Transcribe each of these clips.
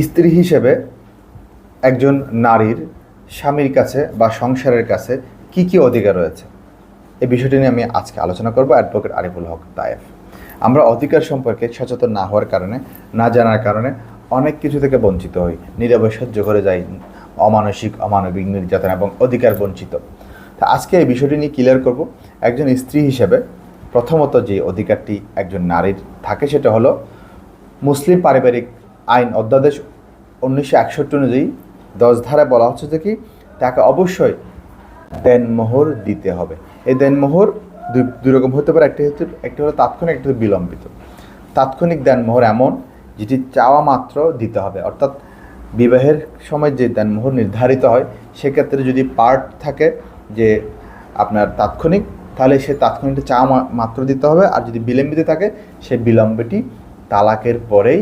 স্ত্রী হিসেবে একজন নারীর স্বামীর কাছে বা সংসারের কাছে কি কি অধিকার রয়েছে, এই বিষয়টি নিয়ে আমি আজকে আলোচনা করব। অ্যাডভোকেট আরিফুল হক তায়েফ। আমরা অধিকার সম্পর্কে সচেতন না হওয়ার কারণে, না জানার কারণে অনেক কিছু থেকে বঞ্চিত হই, নীরবে সহ্য করে যাই অমানবিক নির্যাতন এবং অধিকার বঞ্চিত। তা আজকে এই বিষয়টি নিয়ে ক্লিয়ার করব। একজন স্ত্রী হিসেবে প্রথমত যে অধিকারটি একজন নারীর থাকে সেটা হলো মুসলিম পারিবারিক আইন অধ্যাদেশ 1961 অনুযায়ী 10 ধারায় বলা হচ্ছে যে কি তাকে অবশ্যই দেনমোহর দিতে হবে। এই দেনমোহর দুই রকম হতে পারে, একটি হলো তাৎক্ষণিক, একটি হলো বিলম্বিত। তাৎক্ষণিক দেনমোহর এমন যেটি চাওয়া মাত্র দিতে হবে, অর্থাৎ বিবাহের সময় যে দেনমোহর নির্ধারিত হয় সেক্ষেত্রে যদি পার্ট থাকে যে আপনার তাৎক্ষণিক, তাহলে সে তাৎক্ষণিকটা চাওয়া মাত্র দিতে হবে, আর যদি বিলম্বিত থাকে সে বিলম্বটি তালাকের পরেই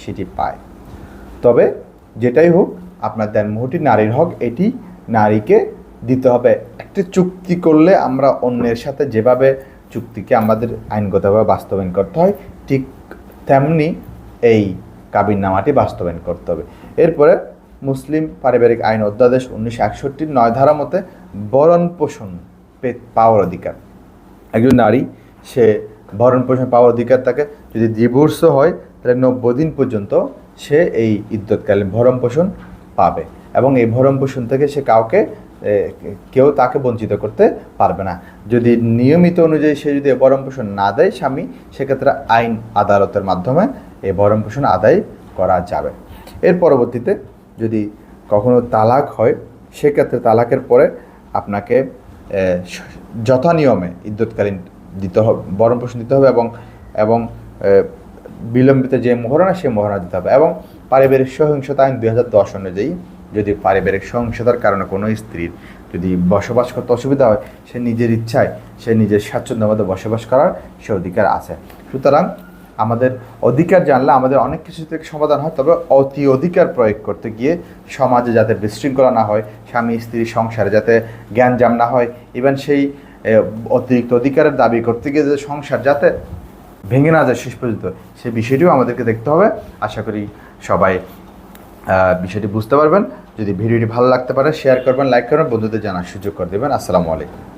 সেটি পায়। তবে যেটাই হোক আপনার দেনমোহরটি নারীর হক, এটি নারীকে দিতে হবে। একটি চুক্তি করলে আমরা অন্যের সাথে যেভাবে চুক্তিকে আমাদের আইনগতভাবে বাস্তবায়ন করতে হয় ঠিক তেমনি এই কাবিননামাটি বাস্তবায়ন করতে হবে। এরপরে মুসলিম পারিবারিক আইন অধ্যাদেশ 1961 9 ধারা মতে ভরণ পোষণ পাওয়ার অধিকার। একজন নারী সে ভরণ পোষণ পাওয়ার অধিকার থাকে। যদি ডিভোর্সও হয় তাহলে 90 দিন পর্যন্ত সে এই ইদ্যৎকালীন ভরণ পোষণ পাবে, এবং এই ভরণ পোষণ থেকে সে কেউ তাকে বঞ্চিত করতে পারবে না। যদি নিয়মিত অনুযায়ী সে যদি ভরণ পোষণ না দেয় স্বামী, সেক্ষেত্রে আইন আদালতের মাধ্যমে এই ভরণ পোষণ আদায় করা যাবে। এর পরবর্তীতে যদি কখনো তালাক হয় সেক্ষেত্রে তালাকের পরে আপনাকে যথানিয়মে ইদ্যৎকালীন দিতে হবে, ভরণ পোষণ দিতে হবে, এবং বিলম্বিত যে মোহরানা সে মোহরানা দিতে হবে। এবং পারিবারিক সহিংসতা আইন 2010 অনুযায়ী যদি পারিবারিক সহিংসতার কারণে কোনো স্ত্রীর যদি বসবাস করতে অসুবিধা হয়, সে নিজের ইচ্ছায় সে নিজের স্বাচ্ছন্দ্যের মধ্যে বসবাস করার সে অধিকার আছে। সুতরাং আমাদের অধিকার জানলে আমাদের অনেক কিছু থেকে সমাধান হয়। তবে অতি অধিকার প্রয়োগ করতে গিয়ে সমাজে যাতে বিশৃঙ্খলা না হয়, স্বামী স্ত্রীর সংসারে যাতে জ্ঞানজাম না হয়, ইভেন সেই অতিরিক্ত অধিকারের দাবি করতে গিয়ে যে সংসার যাতে ভেঙে না যায় শেষ পর্যন্ত, সেই বিষয়টিও আমাদেরকে দেখতে হবে। আশা করি সবাই বিষয়টি বুঝতে পারবেন। যদি ভিডিওটি ভালো লাগতে পারে শেয়ার করবেন, লাইক করবেন, বন্ধুদের জানার সুযোগ করে দেবেন। আসসালামু আলাইকুম।